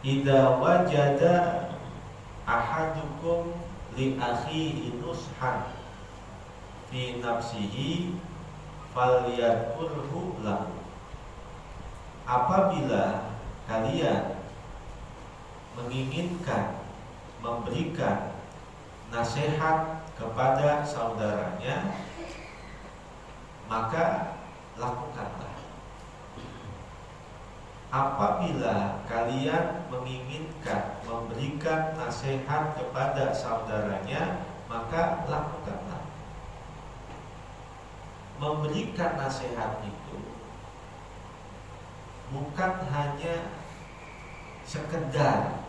idza wajada ahadukum li akhihi nushan fi nafsihi falyadkurhu lahu. Apabila kalian menginginkan memberikan nasihat kepada saudaranya, maka lakukanlah. Apabila kalian menginginkan memberikan nasihat kepada saudaranya, maka lakukanlah. Memberikan nasihat itu bukan hanya sekedar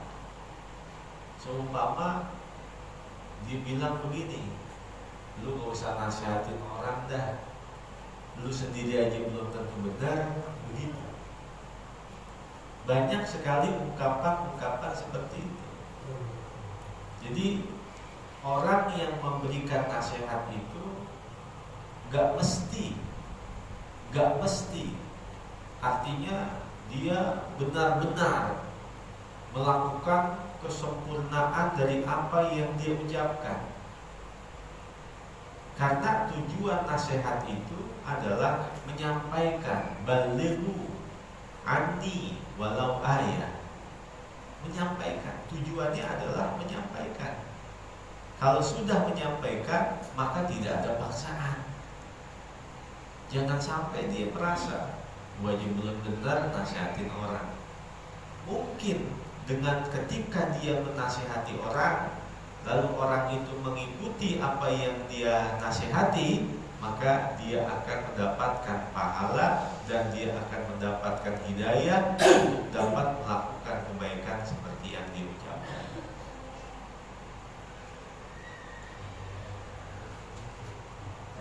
seumpama dibilang begini, lu gak usah nasihatin orang dah, lu sendiri aja belum tentu benar, begitu. Banyak sekali ungkapan-ungkapan seperti itu. Jadi orang yang memberikan nasihat itu gak mesti artinya dia benar-benar melakukan kesempurnaan dari apa yang dia ucapkan. Karena tujuan nasihat itu adalah menyampaikan, balighu anni walau ayat. Menyampaikan, tujuannya adalah menyampaikan. Kalau sudah menyampaikan, maka tidak ada paksaan. Jangan sampai dia merasa wajib belum benar nasihatin orang. Mungkin dengan ketika dia menasihati orang, lalu orang itu mengikuti apa yang dia nasihati, maka dia akan mendapatkan pahala dan dia akan mendapatkan hidayah untuk dapat melakukan kebaikan seperti yang diucapkan.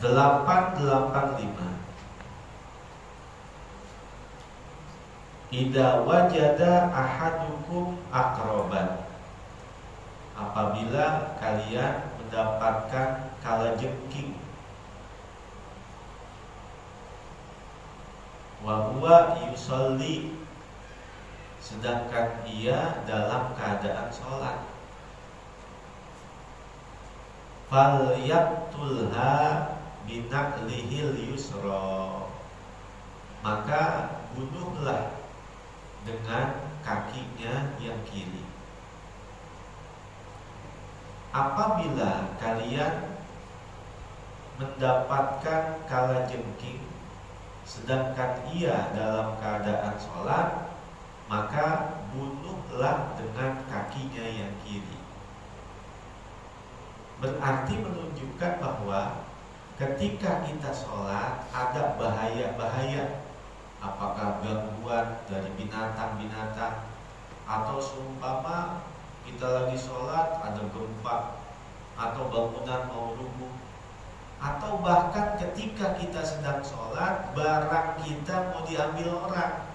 (885) Idza wajada ahadukum aqraban, apabila kalian mendapatkan kalajengking, wa huwa yusalli, sedangkan ia dalam keadaan sholat, falyaqtulha binaqlihil yusra, maka bunuhlah dengan kakinya yang kiri. Apabila kalian mendapatkan kalajengking sedangkan ia dalam keadaan sholat, maka bunuhlah dengan kakinya yang kiri. Berarti menunjukkan bahwa ketika kita sholat ada bahaya-bahaya. Apakah gangguan dari binatang-binatang, atau seumpama kita lagi sholat ada gempa atau bangunan mau rubuh, atau bahkan ketika kita sedang sholat barang kita mau diambil orang,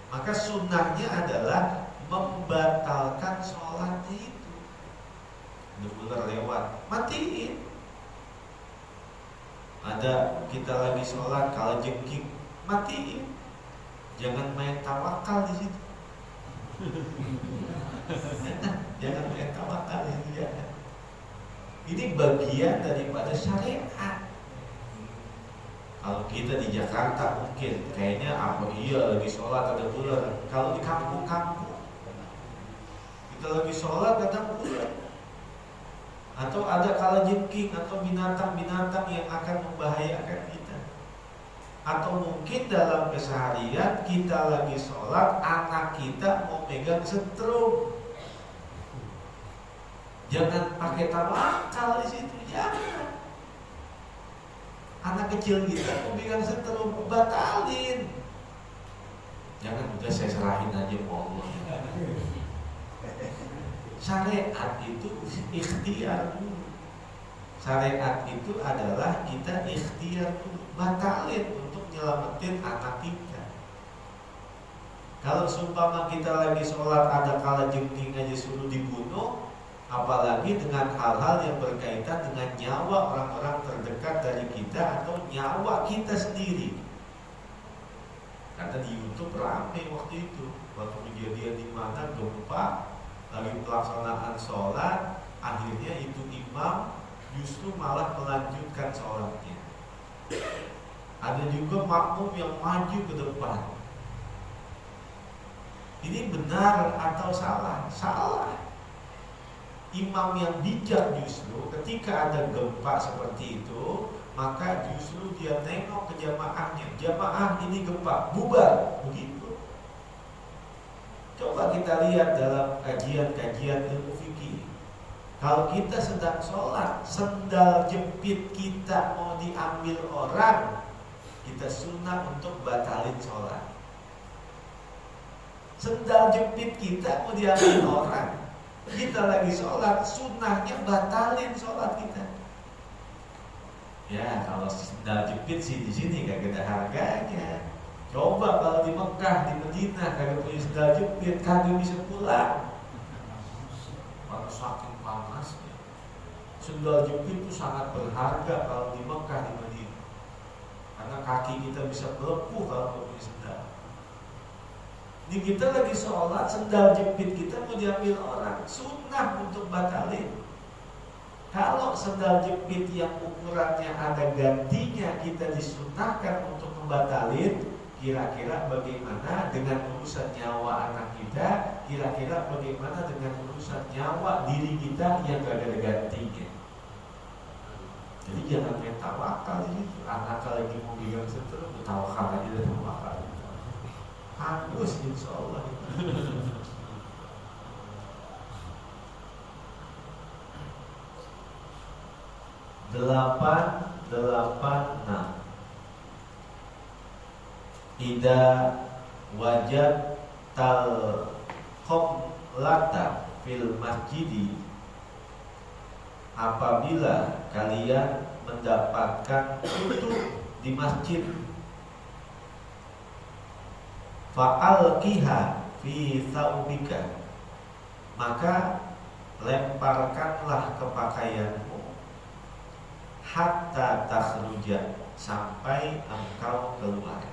maka sunnahnya adalah membatalkan sholatnya itu. Udah lewat, matiin. Ada kita lagi sholat kalajengking, matiin. Jangan main tawakal di situ. Jangan main tawakal di situ ya. Ini bagian daripada syariat. Kalau kita di Jakarta mungkin kayaknya apa iya lagi sholat ada ular. Kalau di kampung-kampung kita lagi sholat ada ular, atau ada kalajengking atau binatang-binatang yang akan membahayakan kita. Atau mungkin dalam keseharian kita lagi sholat, anak kita mau megang setrum. Jangan pakai tawakal di situ, jangan. Anak kecil kita mau megang setrum, batalin. Jangan, udah saya serahin aja sama Allah. Syariat itu ikhtiar dulu. Syariat itu adalah kita ikhtiar dulu, batalin untuk nyelamatin anak kita. Kalau seumpama kita lagi sholat ada kalajengking aja suruh dibunuh, apalagi dengan hal-hal yang berkaitan dengan nyawa orang-orang terdekat dari kita atau nyawa kita sendiri. Karena di YouTube rame waktu itu, waktu kejadian di mana gempa lagi pelaksanaan sholat, akhirnya itu imam justru malah melanjutkan sholatnya. Ada juga makmum yang maju ke depan. Ini benar atau salah? Salah. Imam yang bijak justru ketika ada gempa seperti itu, maka justru dia nengok ke jamaahnya. Jamaah ini gempa, bubar. Begitu. Coba kita lihat dalam kajian-kajian ilmu fikih. Kalau kita sedang sholat, sendal jepit kita mau diambil orang, kita sunnah untuk batalin sholat. Sendal jepit kita mau diambil orang, kita lagi sholat, sunnahnya batalin sholat kita. Ya, kalau sendal jepit sih di sini gak ada harganya. Coba kalau di Mekah, di Madinah kagak punya sendal jepit, kagak bisa pulang. Karena saking panasnya. Sendal jepit itu sangat berharga kalau di Mekah, di Madinah. Karena kaki kita bisa melepuh kalau punya sendal. Ini kita lagi sholat, sendal jepit kita mau diambil orang, sunnah untuk batalin. Kalau sendal jepit yang ukurannya ada gantinya kita disunnahkan untuk membatalin, kira-kira bagaimana dengan urusan nyawa anak kita? Kira-kira bagaimana dengan urusan nyawa diri kita yang gak ada gantinya? Jadi jangan main tawakal ini. Anak lagi mau bilang seterus, tawakal aja dan tawakal. Hangus insya Allah. Delapan, enam. Ida wajad tal qomlata fil masjidi, apabila kalian mendapatkan kutu di masjid, fa'alqiha fi thawbika, maka lemparkanlah ke pakaianmu, hatta takhruja, sampai engkau keluar.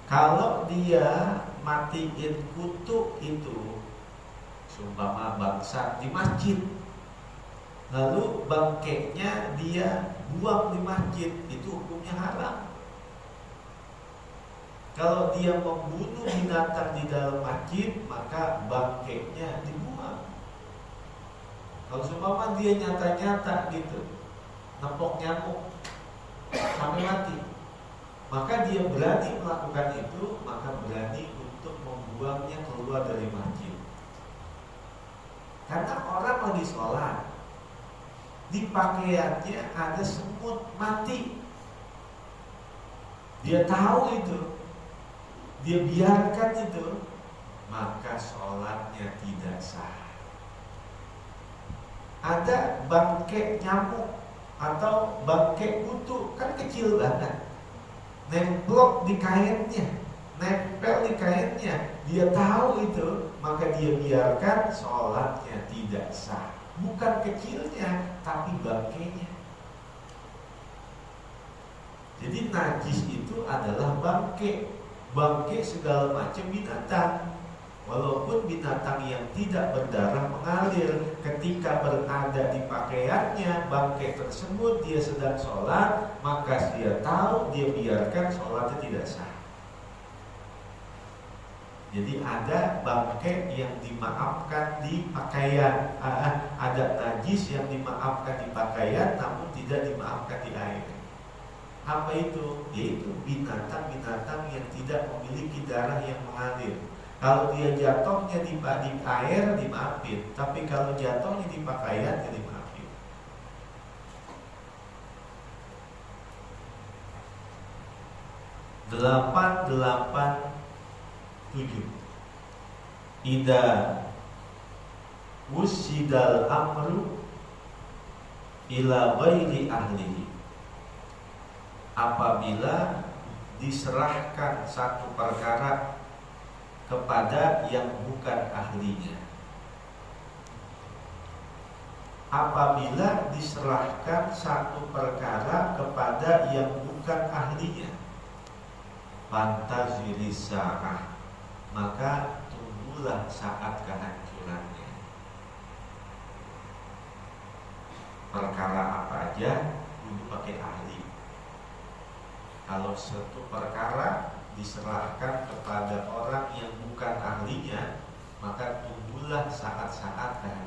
Kalau dia matiin kutu itu, seumpama bangsa di masjid, lalu bangkainya dia buang di masjid, itu hukumnya haram. Kalau dia membunuh binatang di dalam masjid, maka bangkainya dibuang. Kalau seumpama dia nyata-nyata gitu, nempok nyamuk sampai mati, maka dia berani melakukan itu, maka berani untuk membuangnya keluar dari masjid. Karena orang lagi sholat, di pakaiannya ada semut mati, dia tahu itu, dia biarkan itu, maka sholatnya tidak sah. Ada bangkai nyamuk atau bangkai kutu, kan kecil banget, nempel di kainnya, dia tahu itu, maka dia biarkan, sholatnya tidak sah. Bukan kecilnya, tapi bangkainya. Jadi najis itu adalah bangkai segala macam binatang. Walaupun binatang yang tidak berdarah mengalir, ketika berada di pakaiannya bangkai tersebut, dia sedang sholat, maka dia tahu, dia biarkan, sholatnya tidak sah. Jadi ada bangkai yang dimaafkan di pakaian, ada najis yang dimaafkan di pakaian, namun tidak dimaafkan di air. Apa itu? Yaitu binatang-binatang yang tidak memiliki darah yang mengalir. Kalau dia jatuhnya di air, dimaafin. Tapi kalau jatuhnya di pakaian, ya dimaafin. Delapan, 7. Ida wusidal amru ila ghairi ahlihi, apabila diserahkan satu perkara kepada yang bukan ahlinya. Apabila diserahkan satu perkara kepada yang bukan ahlinya. fantaziri sa'ah, maka tunggulah saat kehancurannya. Perkara apa aja kudu pakai ahli. Kalau satu perkara diserahkan kepada orang yang bukan ahlinya, maka tunggulah saat-saat kehancurannya.